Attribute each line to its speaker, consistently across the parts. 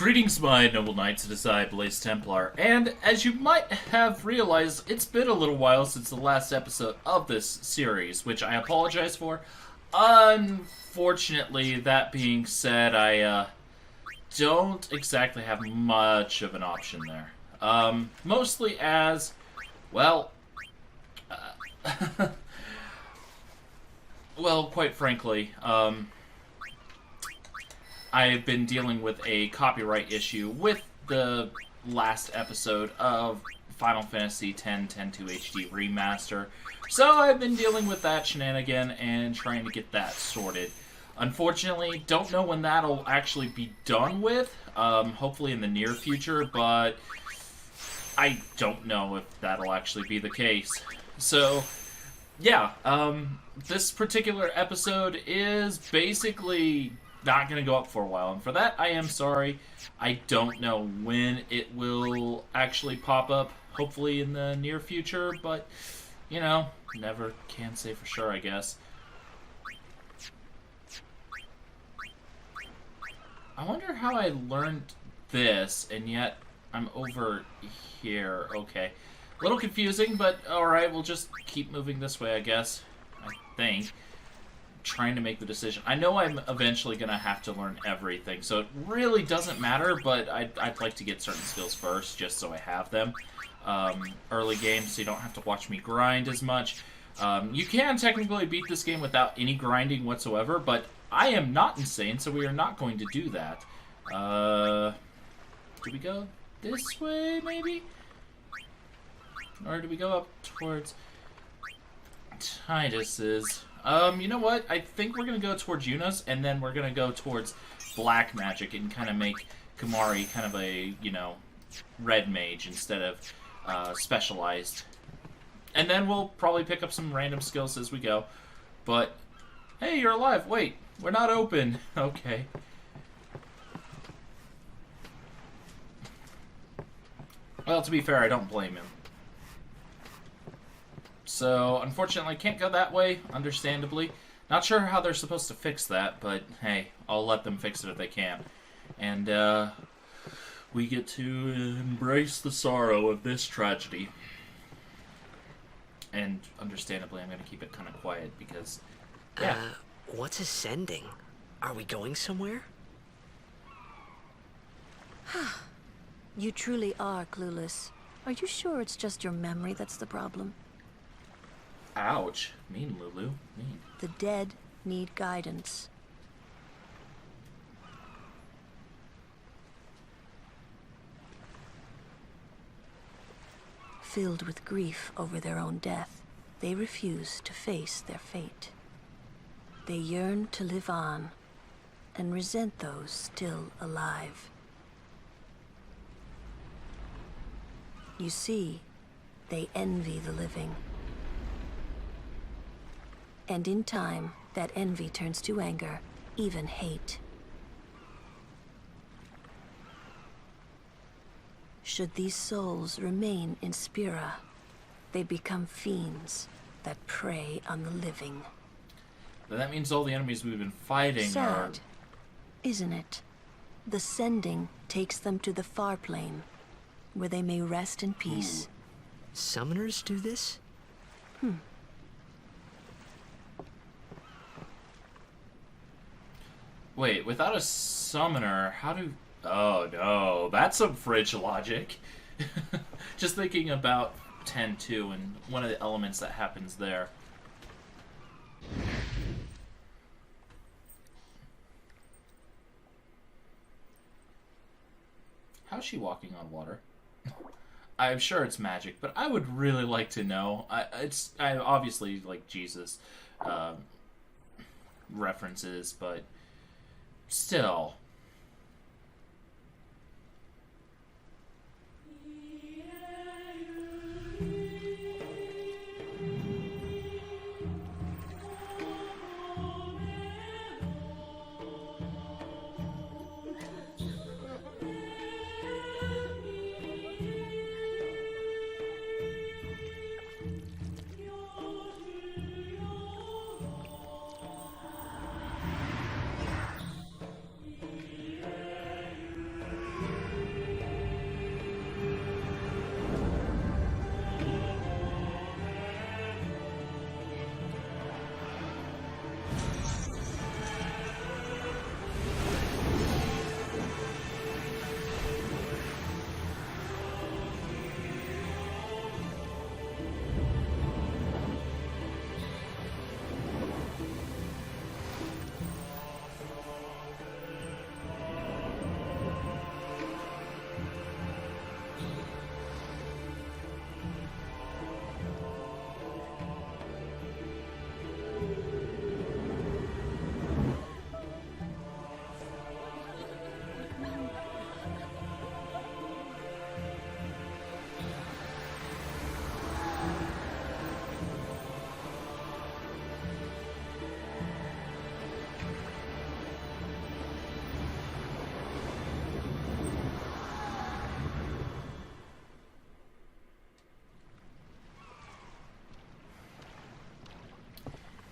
Speaker 1: Greetings, my noble knights, it is I, Blaze Templar, and as you might have realized, it's been a little while since the last episode of this series, which I apologize for. Unfortunately, that being said, I don't exactly have much of an option there. Mostly as, well, well, quite frankly, I've been dealing with a copyright issue with the last episode of Final Fantasy X 10.2 HD Remaster. So I've been dealing with that shenanigan and trying to get that sorted. Unfortunately, don't know when that'll actually be done with. Hopefully in the near future, but I don't know if that'll actually be the case. So, yeah, this particular episode is basically not going to go up for a while, and for that I am sorry. I don't know when it will actually pop up, hopefully in the near future, but, you know, never can say for sure, I guess. I wonder how I learned this, and yet I'm over here. Okay. A little confusing, but alright, we'll just keep moving this way, I guess. I think. Trying to make the decision. I know I'm eventually going to have to learn everything, so it really doesn't matter, but I'd like to get certain skills first, just so I have them. Early game, so you don't have to watch me grind as much. You can technically beat this game without any grinding whatsoever, but I am not insane, so we are not going to do that. Do we go this way, maybe? Or do we go up towards Titus's? You know what? I think we're going to go towards Yuna's, and then we're going to go towards Black Magic and kind of make Kumari kind of a, you know, red mage instead of specialized. And then we'll probably pick up some random skills as we go. But, hey, you're alive. Wait, we're not open. Okay. Well, to be fair, I don't blame him. So, unfortunately, I can't go that way, understandably. Not sure how they're supposed to fix that, but hey, I'll let them fix it if they can. And, we get to embrace the sorrow of this tragedy. And, understandably, I'm going to keep it kind of quiet because, yeah.
Speaker 2: What's ascending? Are we going somewhere?
Speaker 3: You truly are clueless. Are you sure it's just your memory that's the problem?
Speaker 1: Ouch. Mean, Lulu. Mean.
Speaker 3: The dead need guidance. Filled with grief over their own death, they refuse to face their fate. They yearn to live on and resent those still alive. You see, they envy the living. And in time, that envy turns to anger, even hate. Should these souls remain in Spira, they become fiends that prey on the living.
Speaker 1: That means all the enemies we've been fighting are...
Speaker 3: Sad, isn't it? The sending takes them to the far plane, where they may rest in peace.
Speaker 2: Summoners do this?
Speaker 1: Wait, without a summoner, how do... Oh, no. That's some fridge logic. Just thinking about 10.2 and one of the elements that happens there. How's she walking on water? I'm sure it's magic, but I would really like to know. I obviously like Jesus references, but still.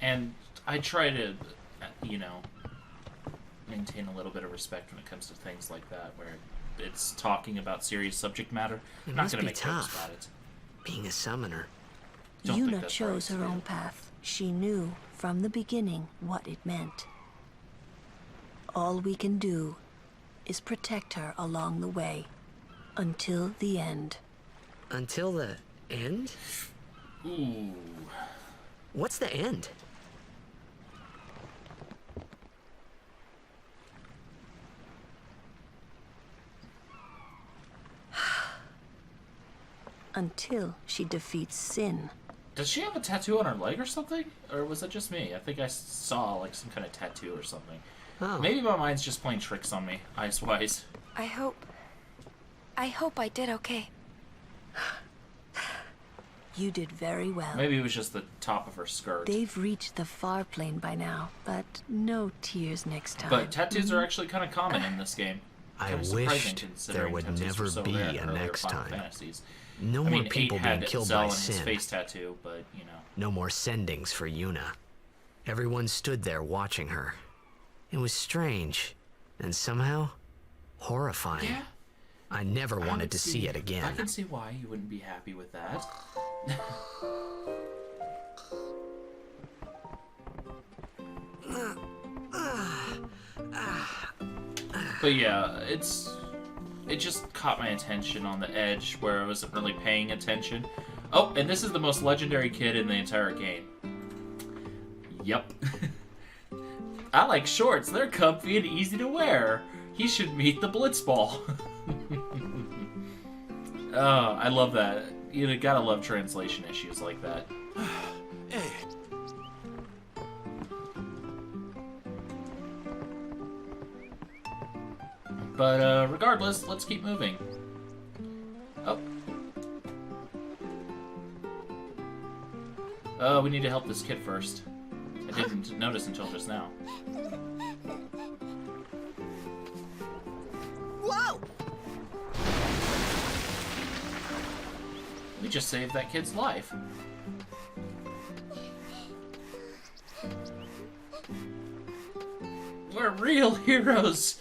Speaker 1: And I try to, you know, maintain a little bit of respect when it comes to things like that, where it's talking about serious subject matter. I'm not going to make jokes about it.
Speaker 2: Being a summoner.
Speaker 1: Don't think
Speaker 3: Yuna
Speaker 1: that's
Speaker 3: chose
Speaker 1: right,
Speaker 3: her
Speaker 1: yeah.
Speaker 3: own path. She knew from the beginning what it meant. All we can do is protect her along the way, until the end.
Speaker 2: Until the end?
Speaker 1: Ooh.
Speaker 2: What's the end?
Speaker 3: Until she defeats sin.
Speaker 1: Does she have a tattoo on her leg or something? Or was it just me? I think I saw, like, some kind of tattoo or something.
Speaker 2: Oh.
Speaker 1: Maybe my mind's just playing tricks on me, ice-wise.
Speaker 4: I hope I did okay.
Speaker 3: You did very well.
Speaker 1: Maybe it was just the top of her skirt.
Speaker 3: They've reached the far plane by now, but no tears next time.
Speaker 1: But tattoos are actually kind of common in this game.
Speaker 2: I
Speaker 1: Kind of surprising
Speaker 2: wished
Speaker 1: considering
Speaker 2: there would
Speaker 1: tattoos
Speaker 2: never
Speaker 1: were so
Speaker 2: be
Speaker 1: rare in
Speaker 2: a
Speaker 1: earlier
Speaker 2: next
Speaker 1: Final
Speaker 2: time.
Speaker 1: Fantasies.
Speaker 2: No
Speaker 1: I
Speaker 2: more
Speaker 1: mean,
Speaker 2: people
Speaker 1: 8
Speaker 2: being
Speaker 1: had
Speaker 2: killed
Speaker 1: Zell
Speaker 2: by
Speaker 1: and his
Speaker 2: sin.
Speaker 1: face tattoo, but, you know.
Speaker 2: No more sendings for Yuna. Everyone stood there watching her. It was strange, and somehow horrifying.
Speaker 1: Yeah.
Speaker 2: I never
Speaker 1: I
Speaker 2: wanted
Speaker 1: would
Speaker 2: to see it
Speaker 1: I
Speaker 2: again.
Speaker 1: can see why you wouldn't be happy with that. But yeah, it just caught my attention on the edge where I wasn't really paying attention. Oh, and this is the most legendary kid in the entire game. Yep. I like shorts. They're comfy and easy to wear. He should meet the Blitzball. Oh, I love that. You gotta love translation issues like that. But regardless, let's keep moving. Oh. Oh, we need to help this kid first. I didn't notice until just now.
Speaker 2: Whoa!
Speaker 1: We just saved that kid's life. We're real heroes.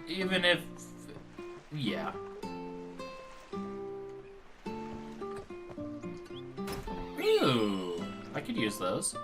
Speaker 1: Even if... yeah. Ooh, I could use those.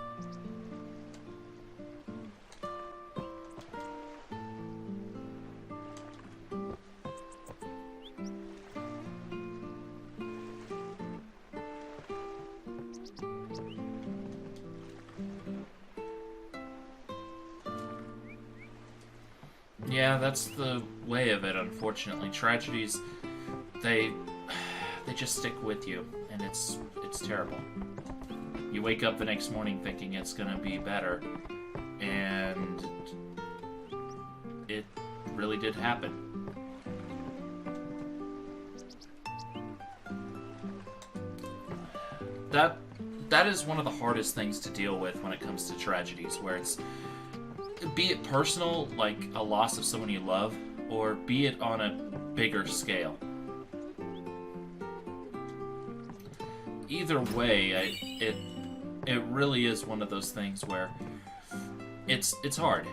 Speaker 1: Yeah, that's the way of it, unfortunately. Tragedies, they just stick with you, and it's terrible. You wake up the next morning thinking it's gonna be better, and it really did happen. That is one of the hardest things to deal with when it comes to tragedies, where it's, be it personal, like a loss of someone you love, or be it on a bigger scale. Either way, it really is one of those things where it's hard.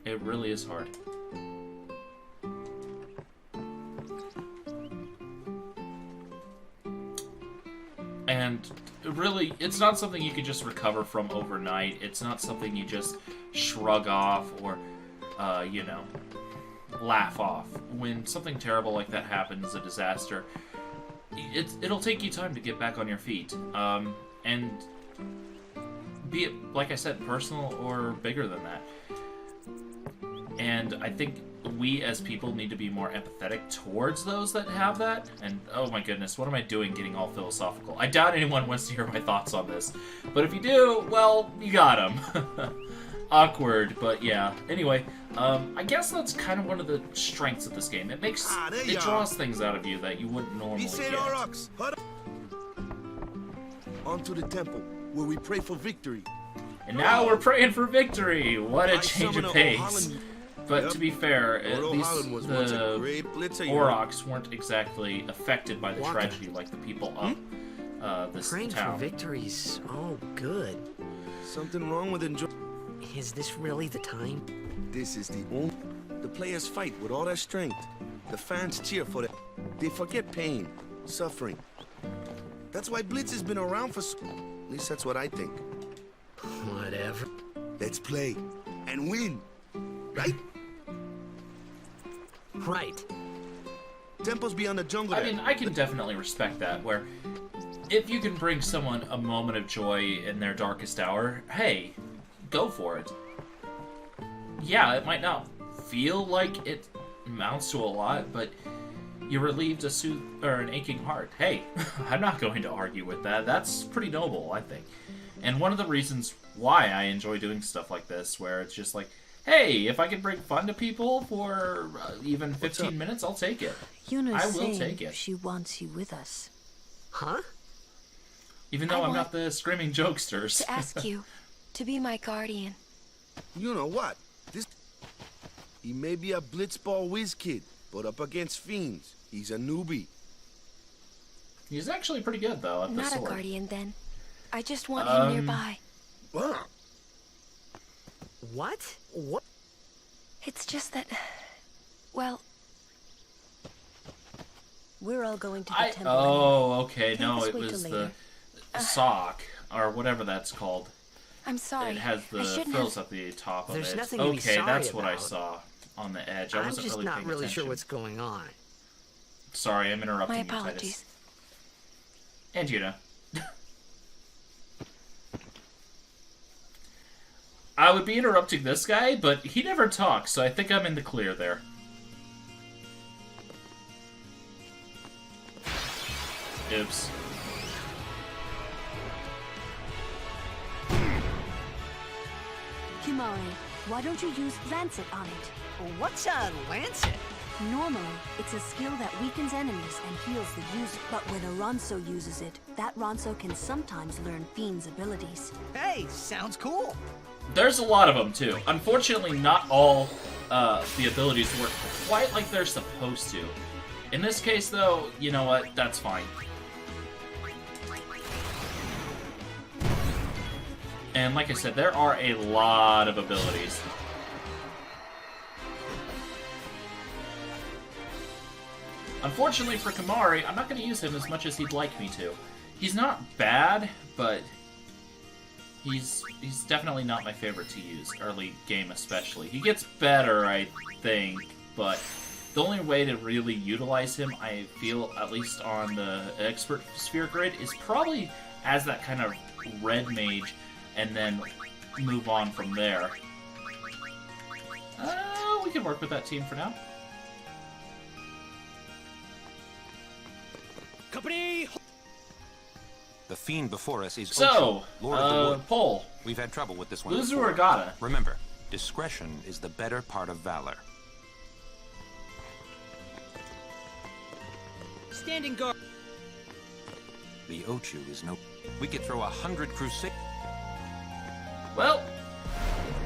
Speaker 1: It really is hard. And really, it's not something you can just recover from overnight. It's not something you just shrug off or, you know, laugh off. When something terrible like that happens, a disaster, it'll take you time to get back on your feet. And be it, like I said, personal or bigger than that. And I think we as people need to be more empathetic towards those that have that. And oh my goodness, what am I doing getting all philosophical? I doubt anyone wants to hear my thoughts on this. But if you do, well, you got them. Awkward, but yeah. Anyway, I guess that's kind of one of the strengths of this game. It makes, it draws things out of you that you wouldn't normally get.
Speaker 5: On to the temple, where we pray for victory.
Speaker 1: And now we're praying for victory. What a change of pace. But
Speaker 5: Yep.
Speaker 1: to be fair, at
Speaker 5: Lord
Speaker 1: least
Speaker 5: O'Halloran was once a
Speaker 1: the
Speaker 5: great blitzer, you know.
Speaker 1: Aurochs weren't exactly affected by the
Speaker 2: Walker.
Speaker 1: tragedy like the people of this
Speaker 2: Praying for
Speaker 1: town.
Speaker 2: victory's all good.
Speaker 5: Something wrong with enjoy.
Speaker 2: Is this really the time?
Speaker 5: This is the only. The players fight with all their strength. The fans cheer for them. They forget pain, suffering. That's why Blitz has been around for. At least that's what I think.
Speaker 2: Whatever.
Speaker 5: Let's play and win, right?
Speaker 2: Right.
Speaker 5: Temple's beyond the jungle.
Speaker 1: I
Speaker 5: there.
Speaker 1: mean, I can definitely respect that, where if you can bring someone a moment of joy in their darkest hour, hey, go for it. Yeah, it might not feel like it amounts to a lot, but you relieved an aching heart. Hey, I'm not going to argue with that. That's pretty noble, I think. And one of the reasons why I enjoy doing stuff like this, where it's just like, hey, if I can bring fun to people for even 15 minutes, I'll take it.
Speaker 3: Yuna's
Speaker 1: I will
Speaker 3: saying
Speaker 1: take it.
Speaker 3: she wants you with us.
Speaker 2: Huh?
Speaker 1: Even though
Speaker 4: I
Speaker 1: I'm not
Speaker 4: want
Speaker 1: the screaming jokesters.
Speaker 4: To ask you to be my guardian.
Speaker 5: You know what? He may be a blitzball whiz kid, but up against fiends, he's a newbie.
Speaker 1: He's actually pretty good, though, at the
Speaker 4: Not a
Speaker 1: sword.
Speaker 4: guardian, then. I just want him nearby.
Speaker 5: Wow.
Speaker 2: What? What?
Speaker 4: It's just that... Well,
Speaker 3: We're all going to the temple.
Speaker 1: Oh, okay.
Speaker 3: Take
Speaker 1: No,
Speaker 3: this
Speaker 1: it
Speaker 3: way to
Speaker 1: was the
Speaker 3: later.
Speaker 1: sock, or whatever that's called.
Speaker 4: I'm sorry.
Speaker 1: It has
Speaker 4: I
Speaker 1: the
Speaker 4: shouldn't
Speaker 1: frills
Speaker 4: have...
Speaker 1: at the top of
Speaker 2: There's
Speaker 1: it.
Speaker 2: nothing to be
Speaker 1: Okay,
Speaker 2: sorry
Speaker 1: that's what I
Speaker 2: about.
Speaker 1: saw on the edge. I
Speaker 2: I'm
Speaker 1: wasn't
Speaker 2: just
Speaker 1: really
Speaker 2: not
Speaker 1: paying
Speaker 2: really
Speaker 1: attention.
Speaker 2: sure what's going on.
Speaker 1: Sorry, I'm interrupting
Speaker 4: My
Speaker 1: you, Titus.
Speaker 4: apologies.
Speaker 1: And Yuna. I would be interrupting this guy, but he never talks, so I think I'm in the clear there. Oops.
Speaker 6: Kimari, why don't you use Lancet on it?
Speaker 2: What's a lancet?
Speaker 6: Normally, it's a skill that weakens enemies and heals the user. But when a Ronso uses it, that Ronso can sometimes learn Fiend's abilities.
Speaker 2: Hey, sounds cool.
Speaker 1: There's a lot of them, too. Unfortunately, not all the abilities work quite like they're supposed to. In this case, though, you know what? That's fine. And like I said, there are a lot of abilities. Unfortunately for Kimari, I'm not going to use him as much as he'd like me to. He's not bad, but he's definitely not my favorite to use, early game especially. He gets better, I think, but the only way to really utilize him, I feel, at least on the Expert Sphere grid, is probably as that kind of red mage, and then move on from there. We can work with that team for now.
Speaker 7: Company! The fiend before us is
Speaker 1: So,
Speaker 7: Ocho, Lord of the Wood.
Speaker 1: Poll.
Speaker 7: We've had trouble with this one
Speaker 1: Loser
Speaker 7: before.
Speaker 1: or Gata?
Speaker 7: Remember, discretion is the better part of valor.
Speaker 8: Standing guard.
Speaker 7: The Ochu is no... We could throw 100 crusade...
Speaker 1: Well,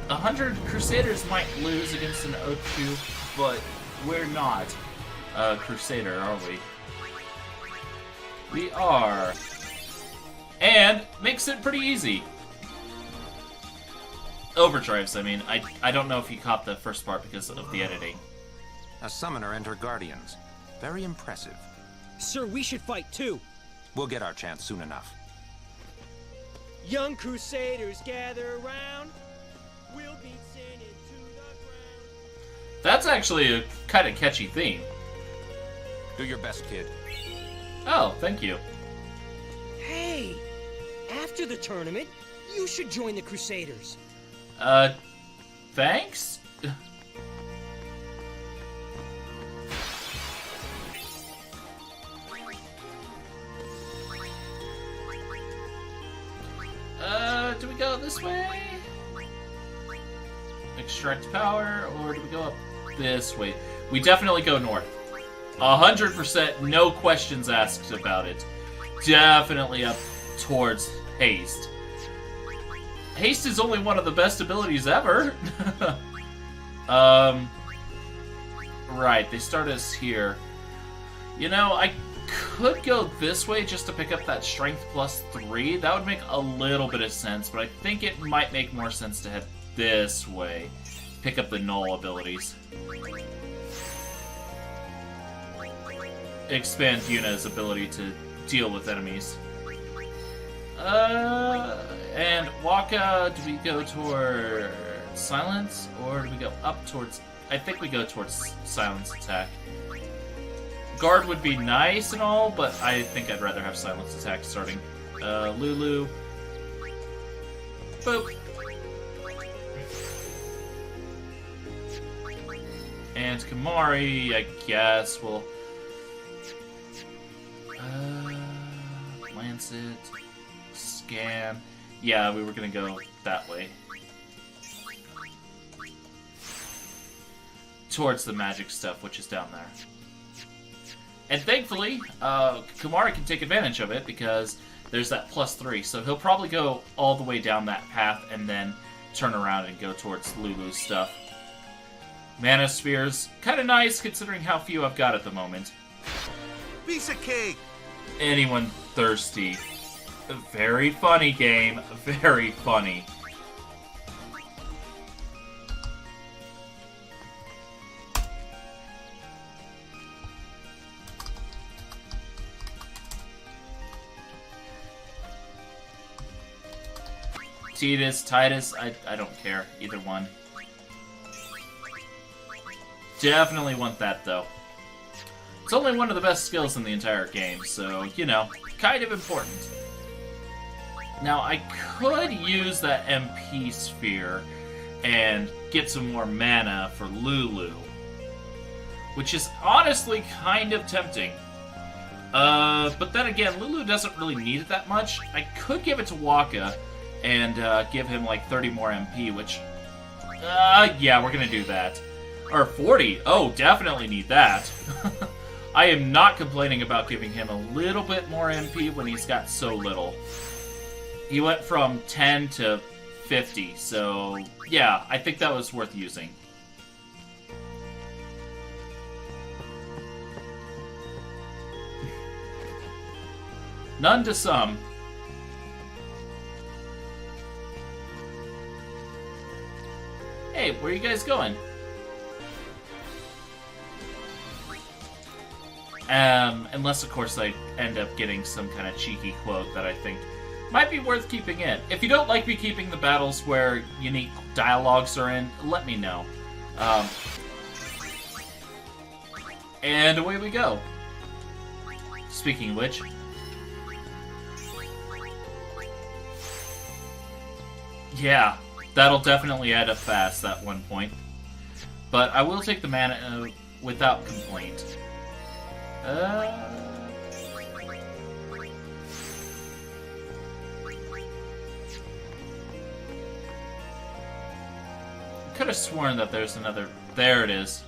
Speaker 1: 100 Crusaders might lose against an Ochu, but we're not a Crusader, are we? We are. And makes it pretty easy. Overdrives, I mean. I don't know if you caught the first part because of the editing.
Speaker 7: A summoner and her guardians. Very impressive.
Speaker 8: Sir, we should fight too.
Speaker 7: We'll get our chance soon enough.
Speaker 8: Young Crusaders gather around. We'll beat sin into the ground.
Speaker 1: That's actually a kind of catchy theme.
Speaker 7: Do your best, kid.
Speaker 1: Oh, thank you.
Speaker 8: Hey, after the tournament, you should join the Crusaders.
Speaker 1: Thanks? Do we go this way? Extract power, or do we go up this way? We definitely go north. 100%, no questions asked about it. Definitely up towards haste. Haste is only one of the best abilities ever. Right, they start us here. You know, I could go this way just to pick up that strength +3. That would make a little bit of sense, but I think it might make more sense to head this way. Pick up the null abilities. Expand Yuna's ability to deal with enemies. And Waka, do we go toward silence, or do we go up towards... I think we go towards silence attack. Guard would be nice and all, but I think I'd rather have silence attack starting. Lulu. Boop. And Kamari, I guess, will... Lancet. Scan. Yeah, we were gonna go that way. Towards the magic stuff, which is down there. And thankfully, Kumari can take advantage of it because there's that +3, so he'll probably go all the way down that path and then turn around and go towards Lulu's stuff. Mana Spheres, kind of nice considering how few I've got at the moment.
Speaker 5: Piece of cake!
Speaker 1: Anyone thirsty. Very funny game, very funny. Titus, I don't care. Either one. Definitely want that, though. It's only one of the best skills in the entire game, so, you know, kind of important. Now, I could use that MP sphere and get some more mana for Lulu, which is honestly kind of tempting. But then again, Lulu doesn't really need it that much. I could give it to Waka and give him like 30 more MP, which, yeah, we're gonna do that. Or 40. Oh, definitely need that. I am not complaining about giving him a little bit more MP when he's got so little. He went from 10 to 50, so yeah, I think that was worth using. None to some. Hey, where are you guys going? Unless, of course, I end up getting some kind of cheeky quote that I think might be worth keeping in. If you don't like me keeping the battles where unique dialogues are in, let me know. And away we go. Speaking of which... yeah, that'll definitely add up fast, that 1 point. But I will take the mana without complaint. Could have sworn that there's another... there it is.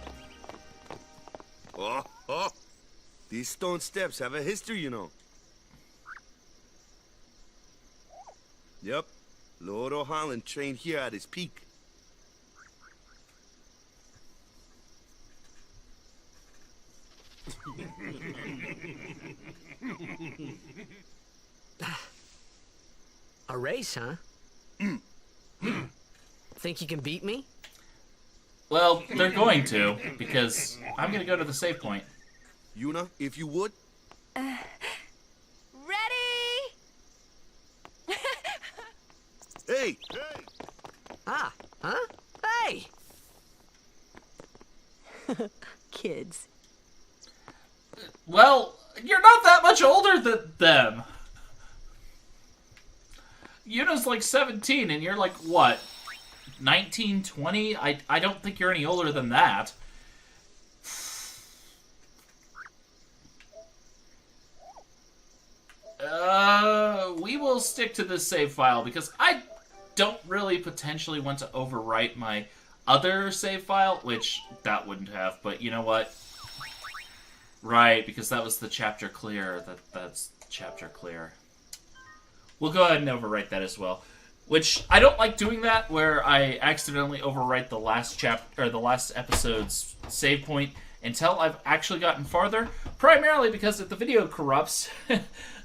Speaker 5: Oh, oh. These stone steps have a history, you know. Yep. Lord O'Holland trained here at his peak.
Speaker 2: A race, huh? Think you can beat me?
Speaker 1: Well, they're going to, because I'm going to go to the save point.
Speaker 5: Yuna, if you would.
Speaker 4: Ready?
Speaker 5: Hey!
Speaker 2: Ah, huh? Hey!
Speaker 3: Kids.
Speaker 1: Well, you're not that much older than them. Yuna's like 17, and you're like, what, 19, 20? I don't think you're any older than that. We will stick to this save file, because I don't really potentially want to overwrite my other save file, which that wouldn't have, but you know what? Right, because that was the chapter clear. That's chapter clear. We'll go ahead and overwrite that as well. Which I don't like doing that, where I accidentally overwrite the last chapter or the last episode's save point until I've actually gotten farther. Primarily because if the video corrupts,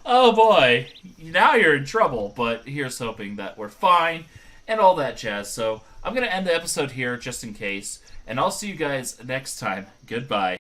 Speaker 1: oh boy, now you're in trouble. But here's hoping that we're fine and all that jazz. So I'm gonna end the episode here just in case, and I'll see you guys next time. Goodbye.